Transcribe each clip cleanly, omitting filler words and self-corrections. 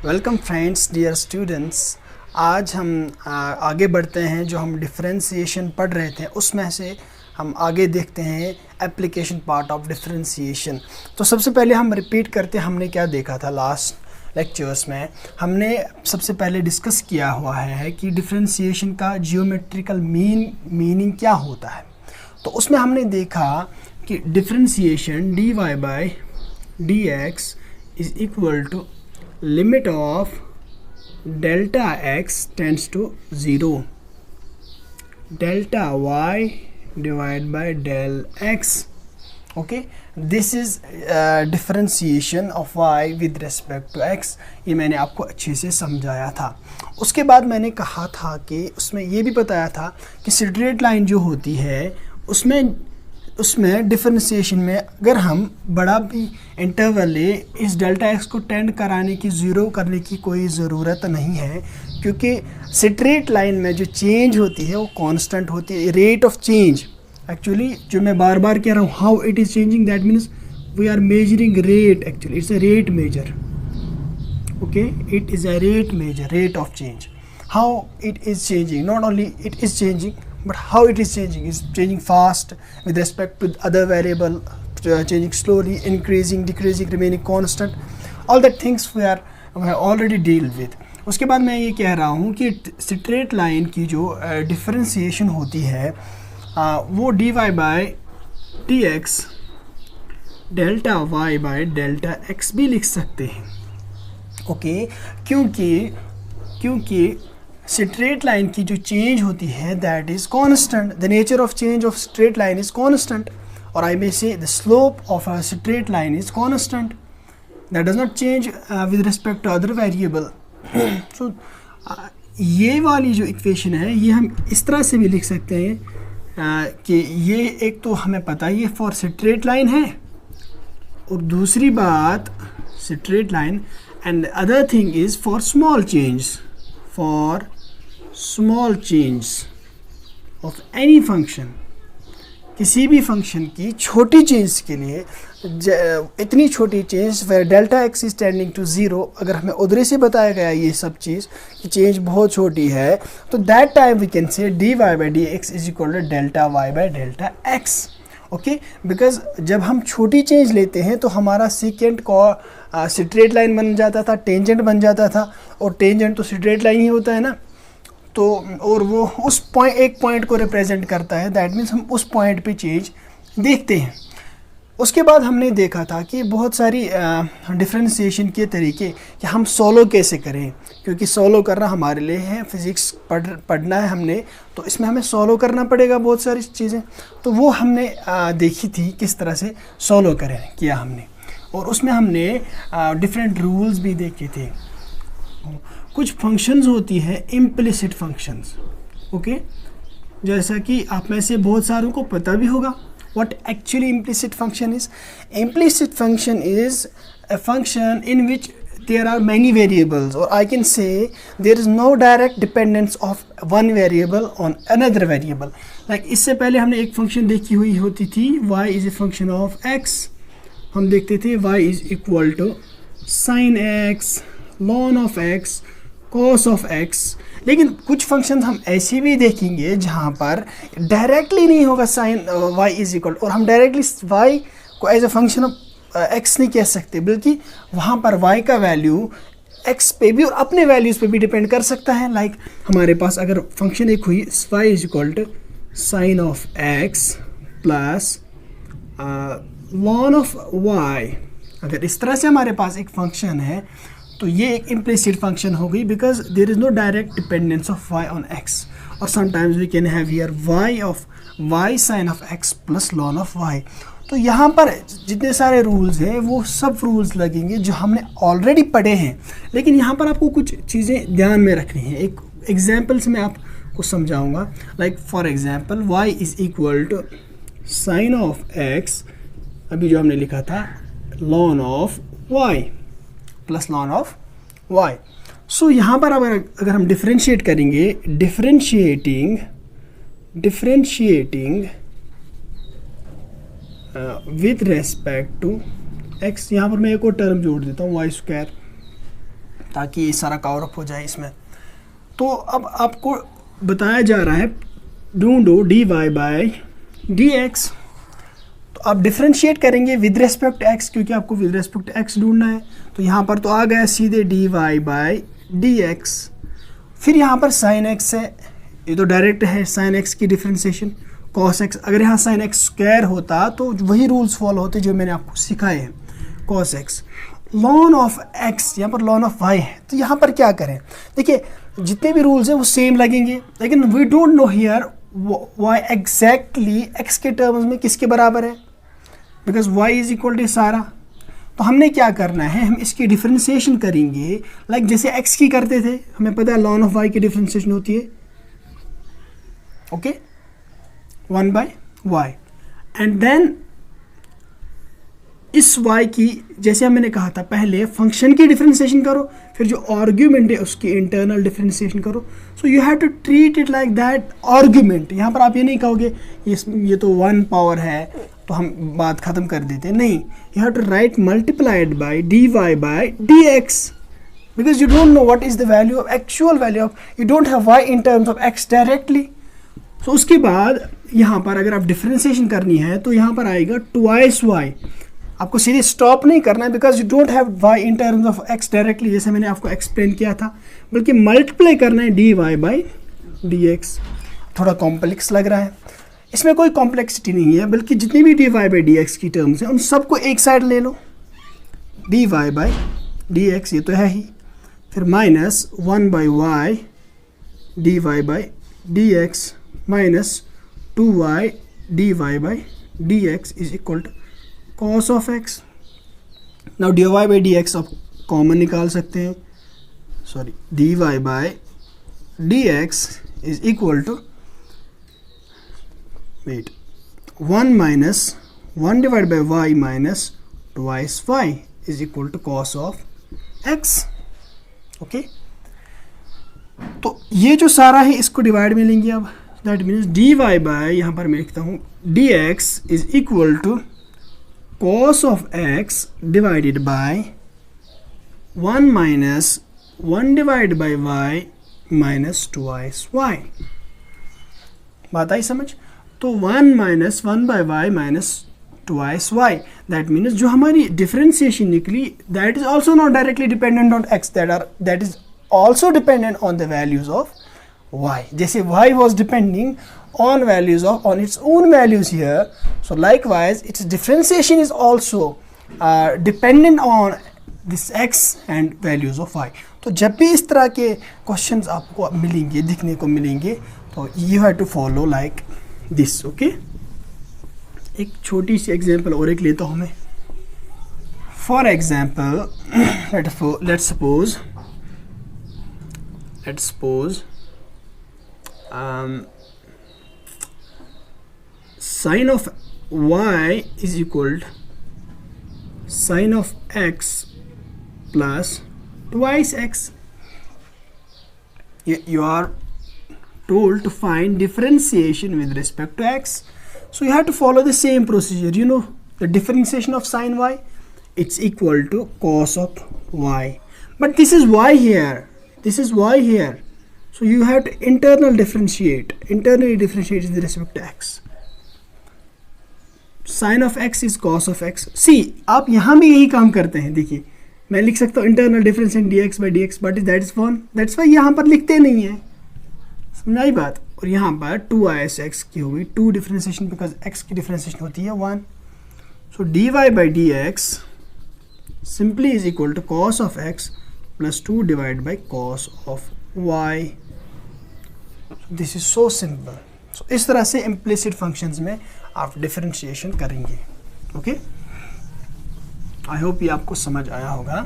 Welcome friends, dear students. आज हम आगे बढ़ते हैं। जो हम डिफरेंशिएशन पढ़ रहे थे उसमें से हम आगे देखते हैं एप्लीकेशन पार्ट ऑफ डिफरेंशिएशन। तो सबसे पहले हम रिपीट करते हैं हमने क्या देखा था लास्ट लेक्चर्स में। हमने सबसे पहले डिस्कस किया हुआ है कि डिफरेंशिएशन का जियोमेट्रिकल मीनिंग क्या होता है। तो उसमें हमने देखा कि differentiation dy by dx is equal to limit of delta x tends to 0 delta y divided by del x. Okay, this is differentiation of y with respect to x. ये मैंने आपको अच्छे से समझाया था। उसके बाद मैंने कहा था कि उसमें ये भी बताया था कि स्ट्रेट लाइन जो होती है उसमें डिफरेंशिएशन में अगर हम बड़ा भी इंटरवल ले, इस डेल्टा एक्स को टेंड कराने की ज़ीरो करने की कोई ज़रूरत नहीं है, क्योंकि स्ट्रेट लाइन में जो चेंज होती है वो कांस्टेंट होती है। रेट ऑफ चेंज एक्चुअली जो मैं बार बार कह रहा हूँ, how it is changing, that means we are measuring rate. Actually it's a rate measure. Okay, it is a rate measure, rate of change. How it is changing, not only it is changing but how it is changing fast with respect to other variable, changing slowly, increasing, decreasing, remaining constant, all that things we have already deal with. उसके बाद मैं ये कह रहा हूँ कि straight line की जो डिफरेंशिएशन होती है वो dy by dx delta y by delta x भी लिख सकते हैं। ओके, क्योंकि स्ट्रेट लाइन की जो चेंज होती है that is constant. The nature of change of straight line is constant, और I may say the slope of a straight line is constant, that does not change with respect to other variable. So ये वाली जो equation है ये हम इस तरह से भी लिख सकते हैं कि ये एक तो हमें पता ही है फॉर स्ट्रेट लाइन है, और दूसरी बात straight line and other thing is for small change, for small change of any function। किसी भी फंक्शन की छोटी चेंज के लिए, इतनी छोटी change where delta x is tending to 0, अगर हमें उधर से बताया गया ये सब चीज़ कि चेंज बहुत छोटी है, तो that time we can say dy by dx is equal to delta y by delta x। Okay, because जब हम छोटी चेंज लेते हैं तो हमारा सीकेंट को स्ट्रेट लाइन बन जाता था, टेंजेंट बन जाता था, और टेंजेंट तो स्ट्रेट लाइन ही होता है ना। तो और वो उस एक पॉइंट को रिप्रेजेंट करता है, दैट मीन्स हम उस पॉइंट पे चेंज देखते हैं। उसके बाद हमने देखा था कि बहुत सारी डिफरेंशिएशन के तरीके कि हम सोलो कैसे करें, क्योंकि सोलो करना हमारे लिए है, फिज़िक्स पढ़ना है हमने, तो इसमें हमें सोलो करना पड़ेगा बहुत सारी चीज़ें। तो वो हमने देखी थी किस तरह से सोलो किया हमने, और उसमें हमने डिफरेंट रूल्स भी देखे थे। कुछ फंक्शंस होती है इम्प्लिसिट फंक्शंस। ओके, जैसा कि आप में से बहुत सारों को पता भी होगा what actually implicit function is. Implicit function is a function in which there are many variables, or I can say there is no direct dependence of one variable on another variable. Like इससे पहले हमने एक function देखी हुई होती थी, y is a function of x। हम देखते थे y is equal to sin x, ln of x, cos of x। लेकिन कुछ फंक्शन हम ऐसे भी देखेंगे जहाँ पर डायरेक्टली नहीं होगा साइन y इज इक्वल, और हम डायरेक्टली y को as a function of x नहीं कह सकते, बल्कि वहाँ पर y का वैल्यू x पे भी और अपने वैल्यूज़ पे भी डिपेंड कर सकता है। लाइक हमारे पास अगर फंक्शन एक हुई y is equal to sine of x plus ln of y, अगर इस तरह से हमारे पास एक फंक्शन है तो ये एक इम्प्लिसिट फंक्शन हो गई, because there is no direct dependence of y on x। और sometimes we can have here y sine of x plus ln of y। तो यहाँ पर जितने सारे रूल्स हैं वो सब रूल्स लगेंगे जो हमने ऑलरेडी पढ़े हैं, लेकिन यहाँ पर आपको कुछ चीज़ें ध्यान में रखनी है। एक एग्जाम्पल से मैं आपको समझाऊंगा। Like for example y is equal to sine of x, अभी जो हमने लिखा था ln of y plus ln of y। So यहाँ पर अगर हम डिफरेंशिएट करेंगे, differentiating with respect to x, यहाँ पर मैं एक और टर्म जोड़ देता हूँ y स्क्वायर ताकि ये सारा कवर अप हो जाए इसमें। तो अब आपको बताया जा रहा है ढूंढो dy बाय dx। तो आप डिफ्रेंशिएट करेंगे विद रेस्पेक्ट x, क्योंकि आपको विद रेस्पेक्ट x ढूंढना है। तो यहाँ पर तो आ गया सीधे dy बाय dx। फिर यहाँ पर sin x है, ये तो डायरेक्ट है sin x की डिफ्रेंशिएशन, cos x। अगर यहाँ sin x स्क्वायर होता तो वही रूल्स फॉलो होते जो मैंने आपको सिखाए हैं, cos x। ln of x, यहाँ पर ln ऑफ y है, तो यहाँ पर क्या करें? देखिए जितने भी रूल्स हैं वो सेम लगेंगे, लेकिन we don't know here y exactly x के टर्म्स में किसके बराबर है, because y is equal to सारा। तो हमने क्या करना है, हम इसकी डिफ्रेंशिएशन करेंगे लाइक जैसे x की करते थे। हमें पता है ln ऑफ y की डिफ्रेंशिएशन होती है okay 1 by y, and then इस y की, जैसे मैंने कहा था पहले, फंक्शन की डिफ्रेंशिएशन करो, फिर जो आर्ग्यूमेंट है उसकी इंटरनल डिफ्रेंशिएशन करो। So you have to treat it like that argument. यहाँ पर आप ये नहीं कहोगे ये तो 1 पावर है तो हम बात ख़त्म कर देते हैं, नहीं। You have to write multiplied by dy by dx, because you don't know what is the value of actual value of, you don't have y in terms of x directly. So उसके बाद यहाँ पर अगर आप differentiation करनी है तो यहाँ पर आएगा ट्वाइस y। आपको सीधे स्टॉप नहीं करना है, because you don't have y in terms of x directly, जैसे मैंने आपको एक्सप्लेन किया था, बल्कि मल्टीप्लाई करना है dy बाय dx। थोड़ा कॉम्प्लेक्स लग रहा है, इसमें कोई कॉम्प्लेक्सिटी नहीं है, बल्कि जितनी भी dy बाय dx की टर्म्स हैं उन सबको एक साइड ले लो, dy बाय dx ये तो है ही, फिर minus 1 by y dy by dx minus 2y dy by dx is equal to cos of x। now dy by dx आप कॉमन निकाल सकते हैं, sorry dy by dx is equal to, wait, 1 minus 1 divided by y minus twice y is equal to cos of x। Okay तो ये जो सारा है इसको डिवाइड में लेंगे अब, दैट मीन्स dy by, यहाँ पर मैं लिखता हूँ dx is equal to cos of x divided by 1 minus 1 divided by y minus twice y। बात आई समझ? तो 1 minus 1 by y minus twice y, that means जो हमारी डिफरेंशिएशन निकली that is also not directly dependent on x, that is also dependent on the values of y। जैसे y was depending on values of on its own values here, so likewise its differentiation is also dependent on this x and values of y। तो जब भी इस तरह के questions आपको मिलेंगे, दिखने को मिलेंगे, तो you have to follow like this, okay। एक छोटी सी एग्जांपल और एक लेता हूँ मैं। For example let's suppose sin of y is equal to sin of x plus twice x। You are told to find differentiation with respect to x, so you have to follow the same procedure। You know the differentiation of sin y, it's equal to cos of y, but this is y here, this is y here, so you have to internally differentiate with respect to x। sin of x is cos of x। सी आप यहाँ भी यही काम करते हैं, देखिए मैं लिख सकता हूँ internal differentiate dx by dx, but that is 1, that's why यहाँ पर लिखते नहीं है, समझाई बात। और यहाँ पर 2is x की होगी 2 डिफरेंशिएशन, बिकॉज x की डिफरेंशिएशन होती है 1। So dy by dx simply is equal to cos of x plus 2 divided by cos of y। This is so simple. So इस तरह से इम्प्लिसिट फंक्शंस में आप डिफरेंशिएशन करेंगे, ओके। आई होप ये आपको समझ आया होगा।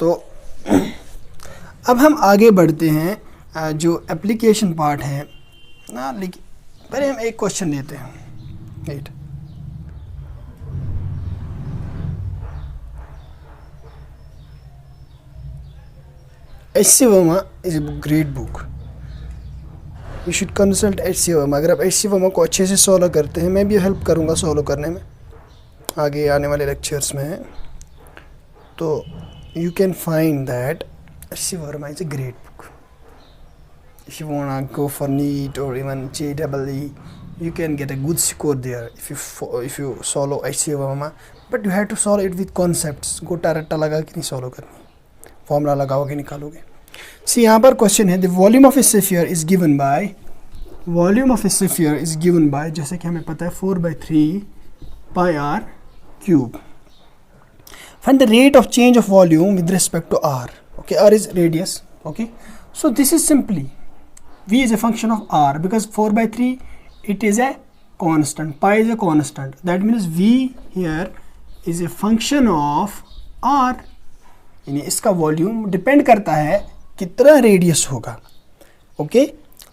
तो अब हम आगे बढ़ते हैं, जो एप्लीकेशन पार्ट है ना, लेकिन पहले हम एक क्वेश्चन लेते हैं। Right, HC Verma is a great book, you should consult HC Verma। अगर आप HC Verma को अच्छे से सॉल्व करते हैं, मैं भी हेल्प करूँगा सॉल्व करने में। आगे आने वाले लेक्चर्स में, तो you can find that H.C. Verma is a great book. If you wanna go for NEET or even JEE, you can get a good score there if you solve H.C. Verma, but you have to solve it with concepts. गोटा रट्टा लगा के नहीं solve करनी, formula लगाओगे निकालोगे। सी यहाँ पर क्वेश्चन है, the volume of a sphere is given by, volume of a sphere is given by, जैसे कि हमें पता है 4/3 pi r cube. Find the rate of change of volume with respect to r. Okay, r is radius. Okay, so this is simply v is a function of r, because 4/3 it is a constant, pi is a constant, that means v here is a function of r, यानी इसका volume depend करता है कितना radius होगा। Okay,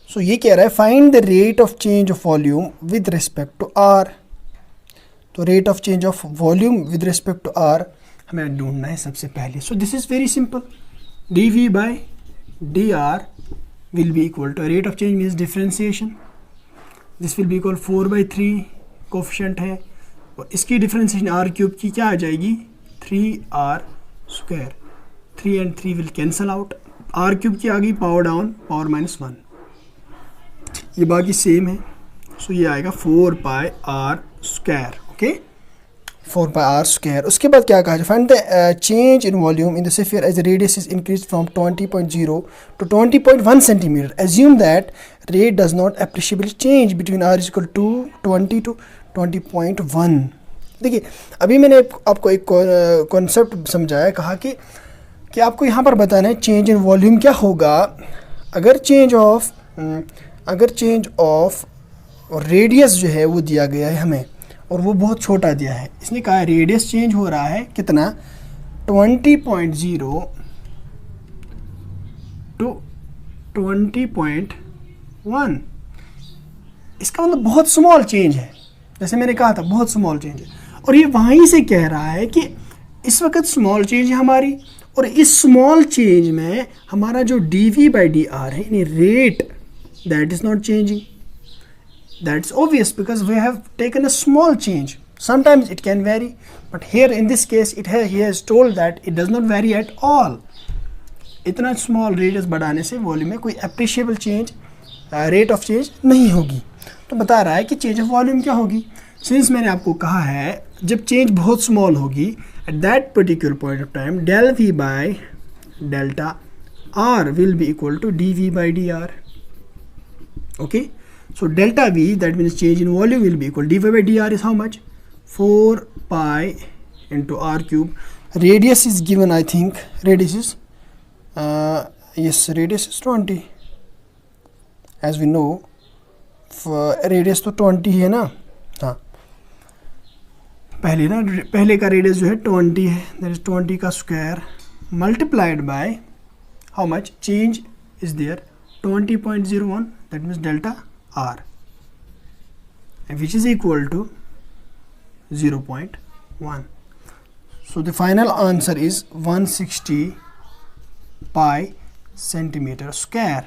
so ये कह रहा है find the rate of change of volume with respect to r. तो rate of change of volume with respect to r हमें ढूंढना है सबसे पहले। So this is very simple, dv by dr will be equal to, rate of change means differentiation, this will be equal 4/3 coefficient है, और इसकी differentiation r cube की क्या आ जाएगी 3r square, 3 and 3 will cancel out, r cube की आ गई power down power -1, ये बाकी सेम है, सो ये आएगा 4 pi r square. Okay, 4 pi r square. उसके बाद क्या कहा, find the change in volume in the sphere as radius is increase from 20.0 to 20.1 centimetre. Assume that rate does not appreciably change between r equal to 20 to 20.1। देखिए अभी मैंने आपको एक concept समझाया, कहा कि आपको यहाँ पर बताना है चेंज इन वॉल्यूम क्या होगा अगर चेंज ऑफ रेडियस जो है वो दिया गया है हमें, और वो बहुत छोटा दिया है। इसने कहा रेडियस चेंज हो रहा है कितना 20.0 to 20.1, इसका मतलब बहुत स्मॉल चेंज है, जैसे मैंने कहा था बहुत स्मॉल चेंज है। और ये वहीं से कह रहा है कि इस वक्त स्मॉल चेंज है हमारी, और इस स्मॉल चेंज में हमारा जो dv/dr है, यानी rate, that is not changing. That's obvious because we have taken a small change. Sometimes it can vary, but here in this case he has told that it does not vary at all. इतना small radius बढ़ाने से volume में कोई appreciable change, rate of change नहीं होगी। तो बता रहा है कि change of volume क्या होगी, since मैंने आपको कहा है जब change बहुत small होगी at that particular point of time, del v by delta r will be equal to dv/dr. Okay, so delta v, that means change in volume, will be equal dv/dr is how much, 4 pi into r cube. Radius is given, I think radius is yes, radius is 20, as we know radius तो 20 है ना। हाँ, पहले का radius जो है 20 है, that is 20 का square multiplied by how much change is there, 20.01, that means delta r, which is equal to 0.1. So the final answer is 160 pi centimeter square.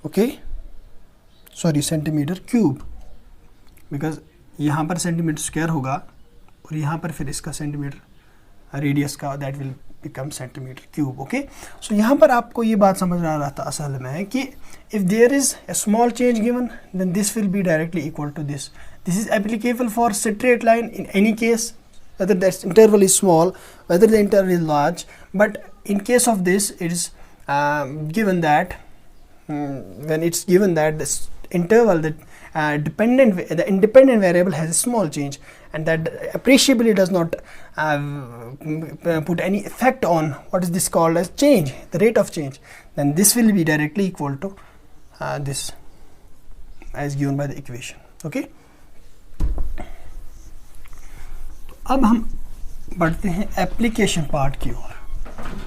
Okay, sorry, centimeter cube, because यहाँ पर centimetre square होगा और यहाँ पर फिर इसका centimetre radius का, that will become centimetre cube. Okay, so यहाँ पर आपको ये बात समझ आ रहा था असल में कि if there is a small change given then this will be directly equal to this. This is applicable for straight line in any case, whether that interval is small, whether the interval is large, but in case of this it is given that when it's given that this interval, that the independent variable has a small change and that appreciably does not put any effect on what is this called as change, the rate of change, then this will be directly equal to this as given by the equation. Okay, अब हम बढ़ते हैं application part की ओर।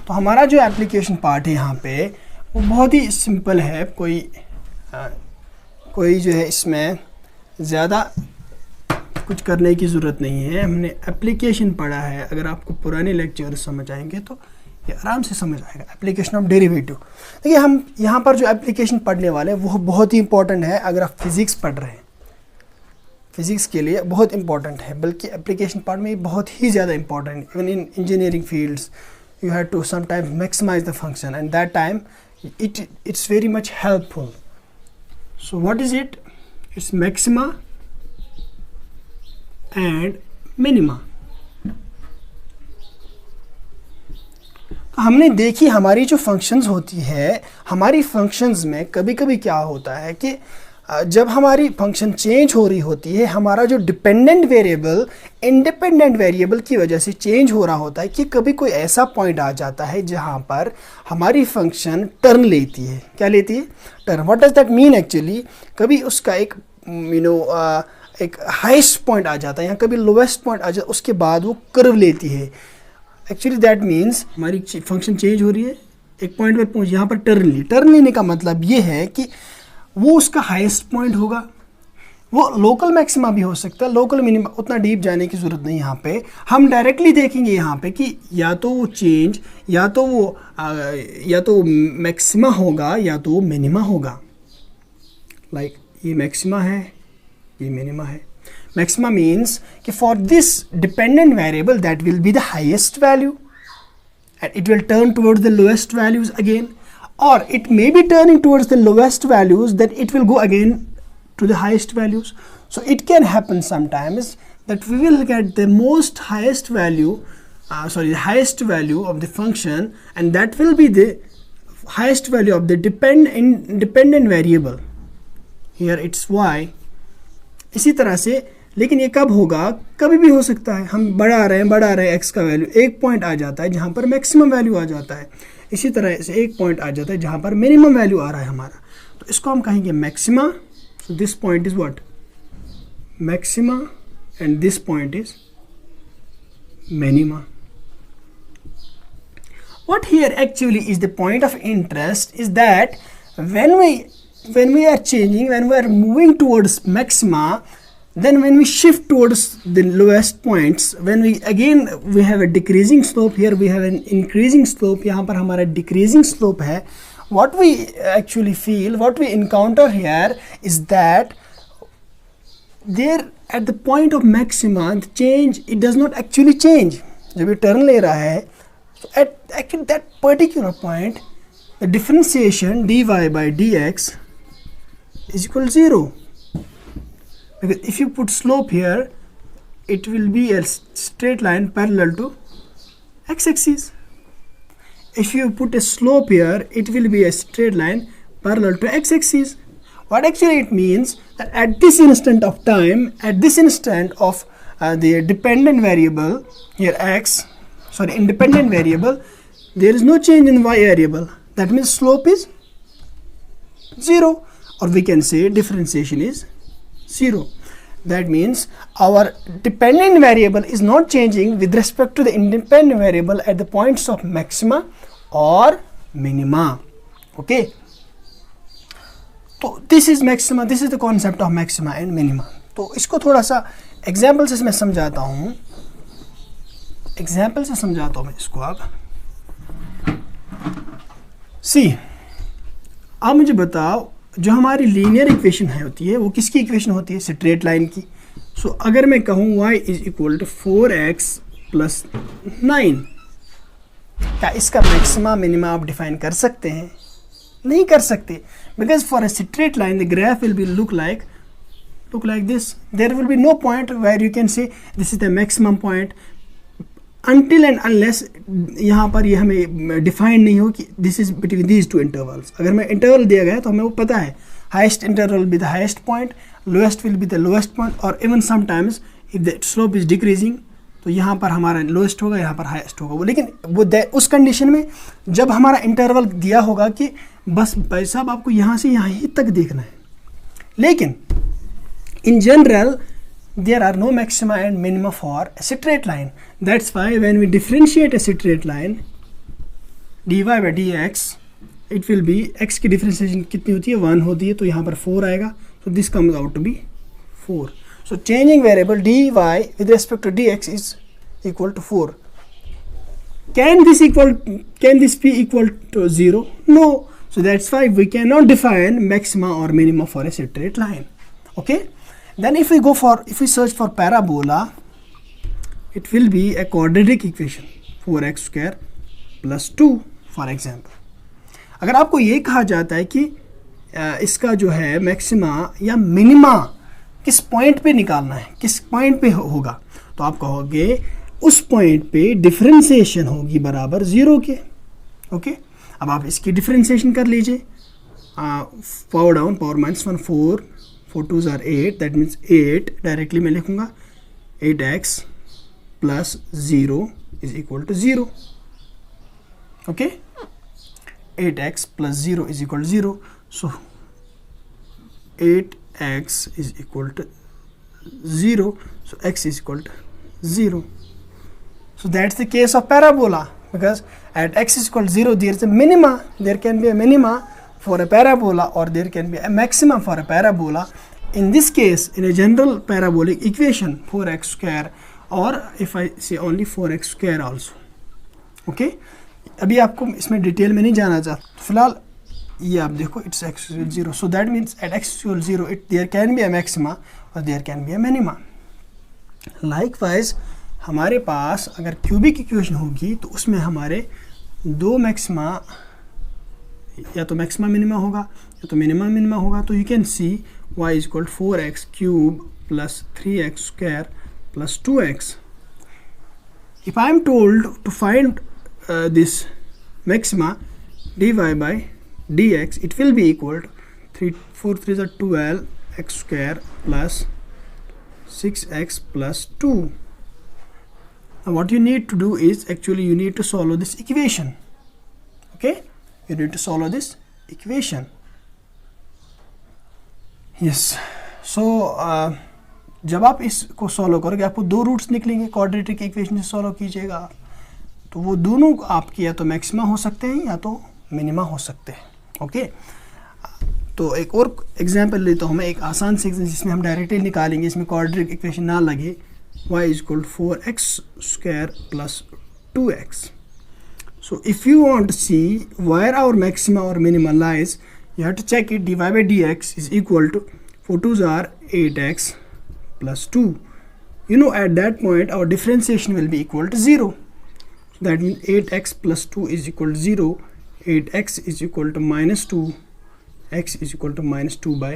तो हमारा जो application part है यहाँ पे वो बहुत ही सिंपल है, कोई जो है इसमें ज़्यादा कुछ करने की ज़रूरत नहीं है। हमने एप्लीकेशन पढ़ा है, अगर आपको पुराने लेक्चर समझ आएंगे तो ये आराम से समझ आएगा। एप्लीकेशन ऑफ डेरिवेटिव, देखिए हम यहाँ पर जो एप्लीकेशन पढ़ने वाले हैं वो बहुत ही इंपॉर्टेंट है। अगर आप फिज़िक्स पढ़ रहे हैं, फिजिक्स के लिए बहुत इंपॉर्टेंट है, बल्कि एप्लीकेशन पार्ट में बहुत ही ज़्यादा important. Even in engineering fields you have to sometimes maximize the function, and that time it's very much helpful. So what is it? It's maxima and minima. तो हमने देखी हमारी जो फंक्शंस होती है, हमारी फंक्शंस में कभी कभी क्या होता है कि जब हमारी फंक्शन चेंज हो रही होती है, हमारा जो डिपेंडेंट वेरिएबल इंडिपेंडेंट वेरिएबल की वजह से चेंज हो रहा होता है कि कभी कोई ऐसा पॉइंट आ जाता है जहाँ पर हमारी फंक्शन टर्न लेती है. क्या लेती है? Turn. What does that mean actually? कभी उसका एक एक हाईएस्ट पॉइंट आ जाता है या कभी लोवेस्ट पॉइंट आ जाता है, उसके बाद वो कर्व लेती है. एक्चुअली दैट मीन्स हमारी फंक्शन चेंज हो रही है, एक पॉइंट पर पहुँच, यहाँ पर टर्न ली. टर्न लेने का मतलब ये है कि वो उसका हाईएस्ट पॉइंट होगा. वो लोकल मैक्सिमा भी हो सकता है, लोकल मिनिमा. उतना डीप जाने की ज़रूरत नहीं. यहाँ पे हम डायरेक्टली देखेंगे यहाँ पे कि या तो वो चेंज या तो मैक्सिमा होगा या तो वो मिनिमा होगा. लाइक ये मैक्सिमा है, ये मिनिमा है. मैक्सिमा मीन्स कि for this dependent variable that will be the highest value and it will turn towards the lowest values again. Or it may be turning towards the lowest values, then it will go again to the highest values. So it can happen sometimes that we will get the highest value of the function, and that will be the highest value of the dependent variable. Here it's y. इसी तरह से, लेकिन ये कब होगा? कभी भी हो सकता है. हम बढ़ा रहे हैं x का वैल्यू, एक पॉइंट आ जाता है जहाँ पर मैक्सिमम वैल्यू आ जाता है. इसी तरह से एक पॉइंट आ जाता है जहाँ पर मिनिमम वैल्यू आ रहा है हमारा, तो इसको हम कहेंगे maxima. So this point is what? Maxima, and this point is minima. What here actually is the point of interest is that when we are changing, when we are moving towards maxima, then when we shift towards the lowest points, when we have a decreasing slope, here we have an increasing slope, यहाँ पर हमारा decreasing slope है. What we actually feel, what we encounter here is that there at the point of maxima, the change, it does not actually change. जब ये turn ले रहा है, so at that particular point, the differentiation dy by dx is equal to 0. Because if you put slope here, it will be a straight line parallel to x-axis. If you put a slope here, it will be a straight line parallel to x-axis. What actually it means that at this instant of time, at this instant of the dependent variable here independent variable, there is no change in y variable. That means slope is 0, or we can say differentiation is 0. That means our dependent variable is not changing with respect to the independent variable at the points of maxima or minima. Okay. So this is maxima. This is the concept of maxima and minima. तो इसको थोड़ा सा example से मैं समझाता हूँ. मैं इसको. आप आप मुझे बताओ, जो हमारी लीनियर इक्वेशन है होती है, वो किसकी इक्वेशन होती है? स्ट्रेट लाइन की. सो अगर मैं कहूँ y is equal to 4x plus 9, क्या इसका मैक्सिमा मिनिमा आप डिफाइन कर सकते हैं? नहीं कर सकते. Because for a straight line the graph will be look like this. There will be no point where you can say this is the maximum point until and unless यहाँ पर ये हमें डिफाइन नहीं हो कि this is between these two intervals. अगर मैं interval दिया गया तो हमें वो पता है highest interval will be the highest point, lowest will be the lowest point, और even sometimes if the slope is decreasing तो यहाँ पर हमारा लोएस्ट होगा, यहाँ पर हाईएस्ट होगा. वो लेकिन वो उस कंडीशन में जब हमारा इंटरवल दिया होगा कि बस भाई साहब आपको यहाँ से यहाँ ही तक देखना है. लेकिन in general there are no maxima and minima for a straight line. That's why when we differentiate a straight line, dy by dx, it will be x की differentiation कितनी होती है? 1 होती है, तो यहाँ पर 4 आएगा. So this comes out to be 4. So changing variable dy with respect to dx is equal to 4. Can this be equal to 0? No. So that's why we cannot define maxima or minima for a straight line. Okay. Then if we search for parabola, it will be a quadratic equation 4x square plus 2 for example. अगर आपको ये कहा जाता है कि इसका जो है मैक्सिमा या मिनिमा किस पॉइंट पे निकालना है, किस पॉइंट पे होगा, तो आप कहोगे उस पॉइंट पे डिफरेंशिएशन होगी बराबर 0 के. ओके, अब आप इसकी डिफरेंशिएशन कर लीजिए. Power down, power minus 1 4 4 2 are 8, that means 8 directly मैं लिखूँगा 8x plus 0 is equal to 0. Okay, 8x plus 0 is equal to 0. So 8x is equal to 0. So x is equal to 0. So that's the case of parabola, because at x is equal to 0 there is a minima. There can be a minima for a parabola or there can be a maximum for a parabola. In this case, in a general parabolic equation 4x square, or if I say only 4x square also. Okay, अभी आपको इसमें detail में नहीं जाना चाहता, फिलहाल ये आप देखो it's x equal 0. So that means at x equal 0 it there can be a maxima और there can be a minima. Likewise हमारे पास अगर क्यूबिक इक्वेशन होगी तो उसमें हमारे दो मैक्सिमा, या तो मैक्सिमा मिनिमा होगा या तो मिनिमा मिनिमा होगा. तो you can see y is equal 4x cube plus 3x square plus 2x. If I am told to find this maxima dy by dx, it will be equal to 4 3 are 12 x square plus 6x plus 2. Now what you need to do is actually you need to solve this equation. Okay, you need to solve this equation. Yes, so जब आप इसको solve करोगे आपको दो roots निकलेंगे. Quadratic equation से solve कीजिएगा तो वो दोनों आपके या तो मैक्सिमा हो सकते हैं या तो मिनिमा हो सकते हैं. ओके, तो एक और एग्जांपल लेता हूँ मैं, एक आसान से जिसमें हम डायरेक्टली निकालेंगे, इसमें क्वाड्रेटिक इक्वेशन ना लगे. y is equal 4x square plus 2x. So if you want to see where our maxima और minima lies, you have to check it. dy by dx is equal to 4 2 are 8x plus 2. You know at that point our differentiation will be equal to 0. That means 8x plus 2 is equal to 0, 8x is equal to minus 2, x is equal to minus 2 by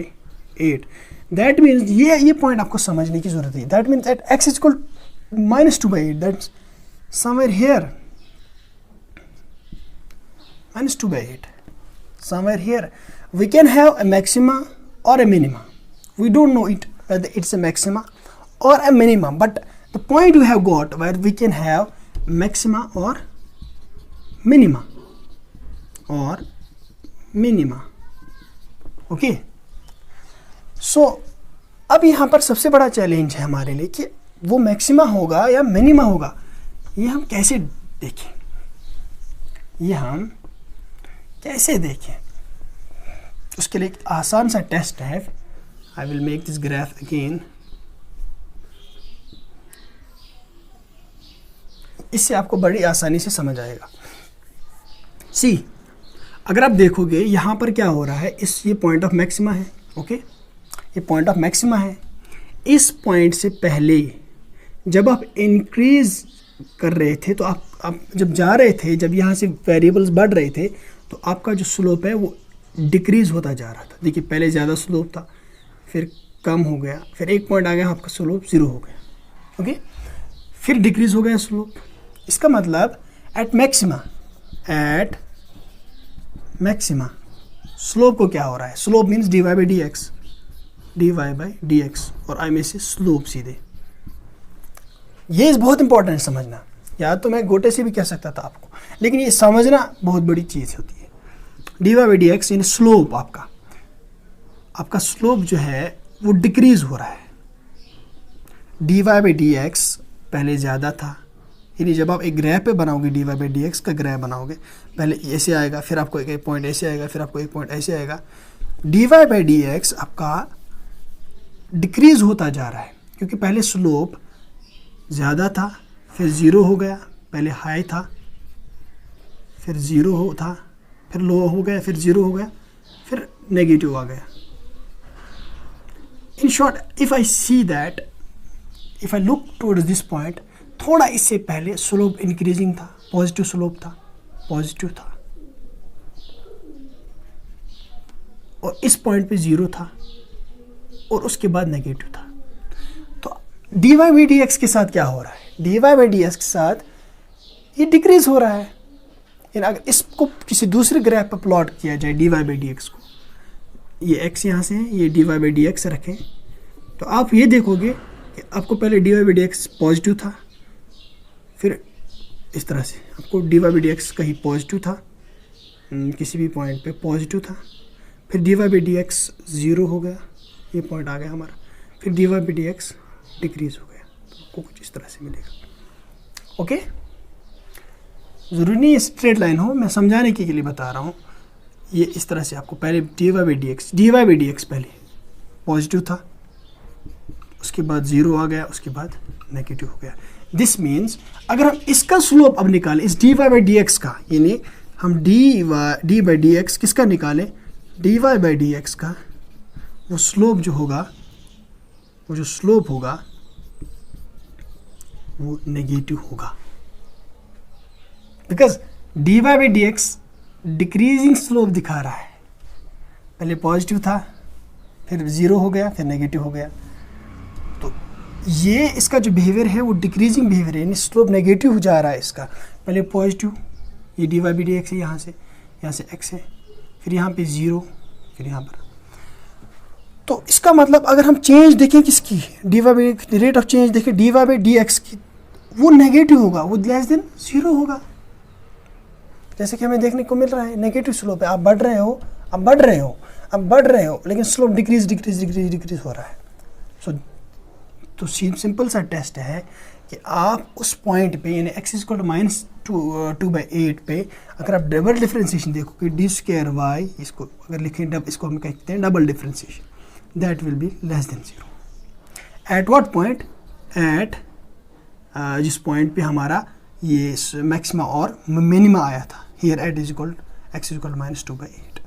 8. That means ये point आपको समझने की ज़रूरत है. That means at x is equal to minus 2 by 8, that's somewhere here, minus 2 by 8, somewhere here. We can have a maxima or a minima. We don't know it whether it's a maxima or a minima, but the point we have got where we can have maxima और minima और minima. Okay, सो अब यहाँ पर सबसे बड़ा challenge है हमारे लिए कि वो मैक्सिमा होगा या मिनिमा होगा, ये हम कैसे देखें, ये हम कैसे देखें. उसके लिए एक आसान सा टेस्ट है. I will make this graph again. इससे आपको बड़ी आसानी से समझ आएगा. सी, अगर आप देखोगे यहाँ पर क्या हो रहा है, ये पॉइंट ऑफ मैक्सिमा है. ओके, ये पॉइंट ऑफ मैक्सिमा है. इस पॉइंट से पहले जब आप इंक्रीज कर रहे थे, तो आप जब जा रहे थे, जब यहाँ से वेरिएबल्स बढ़ रहे थे, तो आपका जो स्लोप है वो डिक्रीज होता जा रहा था. देखिए पहले ज़्यादा स्लोप था, फिर कम हो गया, फिर एक पॉइंट आ गया आपका स्लोप 0 हो गया. ओके, फिर डिक्रीज हो गया स्लोप. इसका मतलब एट मैक्सिमा स्लोप को क्या हो रहा है, slope means dy by dx, और आई में से स्लोप सीधे. ये बहुत इंपॉर्टेंट है समझना. या तो मैं गोटे से भी कह सकता था आपको, लेकिन ये समझना बहुत बड़ी चीज़ होती है. dy by dx in slope, आपका स्लोप जो है वो डिक्रीज हो रहा है. dy by dx पहले ज़्यादा था, यानी जब आप एक ग्राफ पे बनाओगे, dy by dx का ग्राफ बनाओगे, पहले ऐसे आएगा, फिर आपको एक पॉइंट ऐसे आएगा, फिर आपको एक पॉइंट ऐसे आएगा. dy by dx आपका डिक्रीज होता जा रहा है, क्योंकि पहले स्लोप ज़्यादा था, फिर 0 हो गया, पहले हाई था, फिर 0 हो था, फिर लो हो गया, फिर 0 हो गया, फिर नेगेटिव आ गया. In short if I see that, if I look towards this point, थोड़ा इससे पहले स्लोप इंक्रीजिंग था, पॉजिटिव स्लोप था, पॉजिटिव था, और इस पॉइंट पे जीरो था और उसके बाद नेगेटिव था। तो dy बाई डी एक्स के साथ क्या हो रहा है, dy बाई डी एक्स के साथ ये डिक्रीज हो रहा है। यानी अगर इसको किसी दूसरे ग्राफ पर प्लॉट किया जाए dy बाई डी एक्स को, ये x यहाँ से है, ये dy बाई डी एक्स रखें, तो आप ये देखोगे कि आपको पहले dy by d x positive था, फिर इस तरह से आपको dy बाई डी एक्स कहीं पॉजिटिव था, किसी भी पॉइंट पे पॉजिटिव था, फिर dy by d x zero हो गया, ये पॉइंट आ गया हमारा, फिर dy by d x decrease हो गया, तो आपको कुछ इस तरह से मिलेगा। ओके, ज़रूरी नहीं स्ट्रेट लाइन हो, मैं समझाने के लिए बता रहा हूँ। ये इस तरह से आपको पहले dy बाई डी एक्स पहले पॉजिटिव था, उसके बाद ज़ीरो आ गया, उसके बाद नेगेटिव हो गया। दिस मीन्स अगर हम इसका स्लोप अब निकालें, इस dy बाई डी एक्स का, यानी हम डी बाई डी एक्स किसका निकालें, dy बाई डी एक्स का, वो स्लोप जो होगा, वो जो स्लोप होगा वो नेगेटिव होगा, because dy by d x decreasing slope दिखा रहा है। पहले पॉजिटिव था, फिर ज़ीरो हो गया, फिर नेगेटिव हो गया। तो ये इसका जो बिहेवियर है वो डिक्रीजिंग बिहेवियर है, यानी स्लोप नेगेटिव हो जा रहा है इसका। पहले पॉजिटिव, ये dy बाई डी एक्स है, यहाँ से x है, फिर यहाँ पे ज़ीरो, फिर यहाँ पर। तो इसका मतलब अगर हम चेंज देखें किसकी, dy by rate of change देखें dy बाई डी एक्स की, वो नेगेटिव होगा, वो लेस देन ज़ीरो होगा। जैसे कि हमें देखने को मिल रहा है नेगेटिव स्लोप है, आप बढ़ रहे हो, अब बढ़ रहे हो, अब बढ़ रहे हो, लेकिन स्लोप डिक्रीज हो रहा है। सो तो सिंपल सा टेस्ट है कि आप उस पॉइंट पे, यानी x इक्वल टू माइनस 2/8 पे अगर आप डबल डिफ्रेंशिएशन देखो कि डी स्क्वायर वाई, इसको अगर लिखें इसको हम कहते हैं double differentiation, that will be less than zero. At what point, at जिस पॉइंट पे हमारा ये मैक्सिमा और मिनिमा आया था, here at is equal x equal minus 2/8।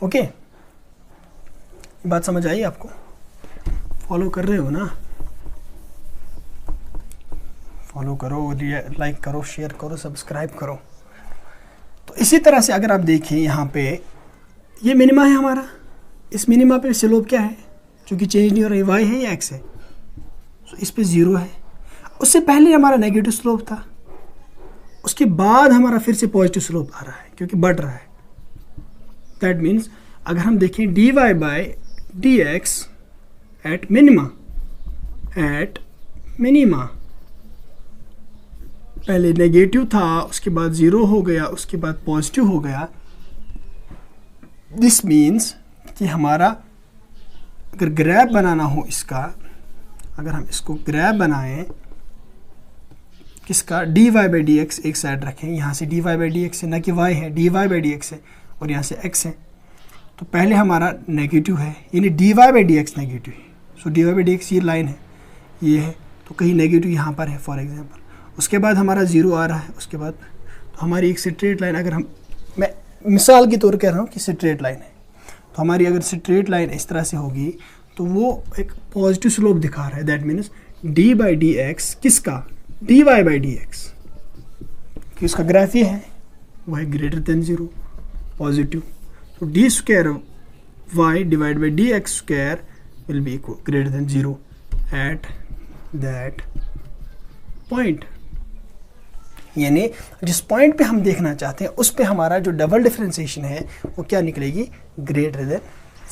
Okay, ये बात समझ आई आपको? फॉलो कर रहे हो ना? फॉलो करो, लाइक करो, शेयर करो, सब्सक्राइब करो। तो इसी तरह से अगर आप देखिए यहाँ पे ये मिनिमा है हमारा, इस मिनिमा पे स्लोप क्या है, क्योंकि चेंज नहीं हो रही, y है या x है, तो इस पे ज़ीरो है। उससे पहले हमारा नेगेटिव स्लोप था, उसके बाद हमारा फिर से पॉजिटिव स्लोप आ रहा है क्योंकि बढ़ रहा है। दैट मीन्स अगर हम देखें dy by d x at minima, पहले नेगेटिव था, उसके बाद ज़ीरो हो गया, उसके बाद पॉजिटिव हो गया। दिस मीन्स कि हमारा अगर ग्राफ बनाना हो इसका, अगर हम इसको ग्राफ बनाएं किसका, dy बाई डी एक्स एक साइड रखें, यहाँ से dy बाई डी एक्स है, ना कि y है, dy बाई डी एक्स है, और यहाँ से x है। तो पहले हमारा नेगेटिव है, यानी dy by d x negative है। सो dy बाई डी एक्स ये लाइन है, ये है, तो कहीं नेगेटिव यहाँ पर है फॉर एग्जांपल। उसके बाद हमारा ज़ीरो आ रहा है, उसके बाद तो हमारी एक स्ट्रेट लाइन, अगर हम, मैं मिसाल के तौर कह रहा हूँ कि स्ट्रेट लाइन है, तो हमारी अगर स्ट्रेट लाइन इस तरह से होगी तो वो एक पॉजिटिव स्लोप दिखा रहा है। That means d by d x किसका, dy बाई डी एक्स, कि उसका ग्राफ ये है, वो है ग्रेटर देन ज़ीरो, पॉजिटिव। तो d square y divide by d x square will be equal greater than zero at that point. यानी जिस पॉइंट पे हम देखना चाहते हैं उस पे हमारा जो डबल डिफरेंशिएशन है वो क्या निकलेगी, ग्रेटर देन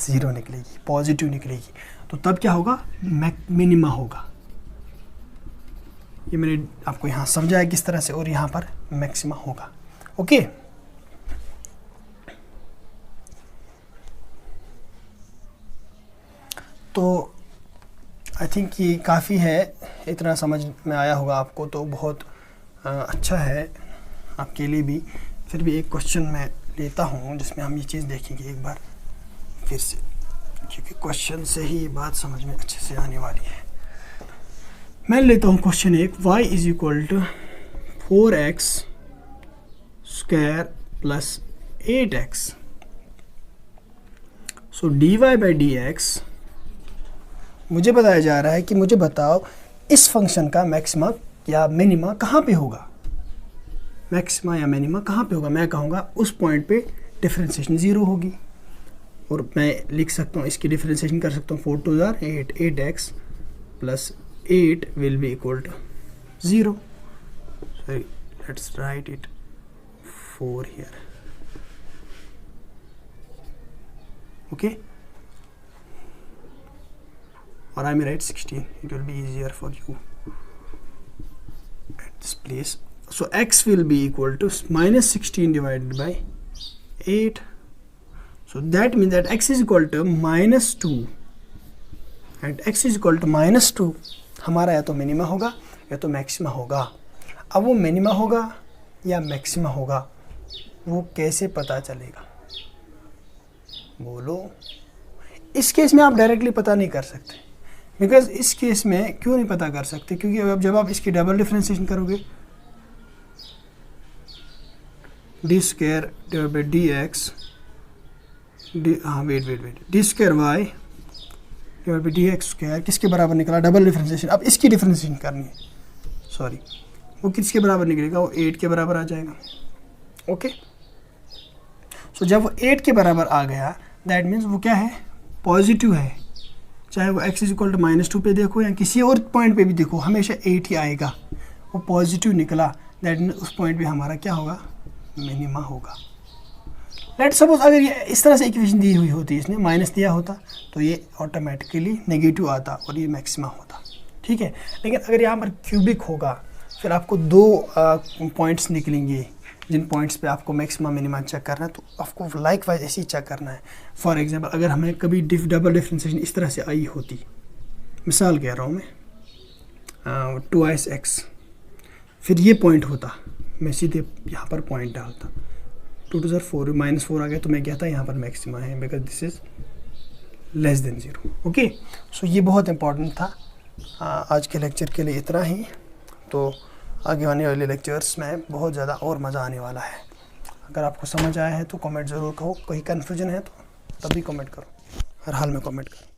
ज़ीरो निकलेगी, पॉजिटिव निकलेगी। तो तब क्या होगा, मिनिमा होगा। ये मैंने आपको यहाँ समझाया किस तरह से, और यहाँ पर मैक्सिमा होगा। ओके, तो आई थिंक ये काफ़ी है, इतना समझ में आया होगा आपको, तो बहुत अच्छा है आपके लिए भी। फिर भी एक क्वेश्चन मैं लेता हूँ जिसमें हम ये चीज़ देखेंगे एक बार फिर से, क्योंकि क्वेश्चन से ही बात समझ में अच्छे से आने वाली है। मैं लेता हूँ क्वेश्चन एक, y is equal to 4x square plus 8x। So dy by d x मुझे बताया जा रहा है कि मुझे बताओ इस फंक्शन का मैक्सिमा या मिनिमा कहाँ पे होगा, मैक्सिमा या मिनिमा कहाँ पे होगा। मैं कहूँगा उस पॉइंट पे डिफरेंशिएशन 0 होगी, और मैं लिख सकता हूँ, इसकी डिफरेंशिएशन कर सकता हूँ 4 2 8, 8x plus 8 will be equal to 0. So let's write it 4 here. Okay, or I may write 16, it will be easier for you at this place. So x will be equal to minus 16 divided by 8. So that means that x is equal to minus 2 and x is equal to minus 2 हमारा या तो minima होगा या तो maxima होगा। अब वो minima होगा या मैक्सिमा होगा वो कैसे पता चलेगा, बोलो। इस केस में आप डायरेक्टली पता नहीं कर सकते, बिकॉज इस केस में क्यों नहीं पता कर सकते, क्योंकि अब जब आप इसकी डबल डिफरेंशिएशन करोगे d square divide by d x wait d square y divide by d x square किसके बराबर निकला, डबल डिफरेंशिएशन। अब इसकी डिफरेंशिएशन करनी है, सॉरी वो किसके बराबर निकलेगा, वो 8 के बराबर आ जाएगा। ओके, सो जब वो 8 के बराबर आ गया दैट मीन्स वो क्या है, पॉजिटिव है। चाहे वो x इज इक्वल टू -2 पे देखो या किसी और पॉइंट पे भी देखो, हमेशा 8 ही आएगा। वो पॉजिटिव निकला दैट मीन्स उस पॉइंट पे हमारा क्या होगा, मिनिमा होगा। लेट्स सपोज अगर ये इस तरह से इक्वेशन दी हुई होती, इसने माइनस दिया होता तो ये ऑटोमेटिकली नेगेटिव आता और ये मैक्सिमा होता, ठीक है। लेकिन अगर यहाँ पर क्यूबिक होगा फिर आपको 2 पॉइंट्स निकलेंगे जिन पॉइंट्स पे आपको मैक्सिमा मिनिमा चेक करना है, तो आपको लाइक वाइज ऐसे ही चेक करना है। फॉर एग्जांपल अगर हमें कभी डबल डिफरेंशिएशन इस तरह से आई होती, मिसाल कह रहा हूँ मैं 2x, फिर ये पॉइंट होता, मैं सीधे यहाँ पर पॉइंट डालता, 2 2 4 -4 आ गया तो मैं कहता यहाँ पर मैक्सिमा है because this is less than 0। Okay, so ये बहुत इंपॉर्टेंट था। आज के लेक्चर के लिए इतना ही, तो आगे आने वाले लेक्चर्स में बहुत ज़्यादा और मज़ा आने वाला है। अगर आपको समझ आया है तो कमेंट ज़रूर करो, कोई कन्फ्यूजन है तो तभी कमेंट करो, हर हाल में कमेंट करो।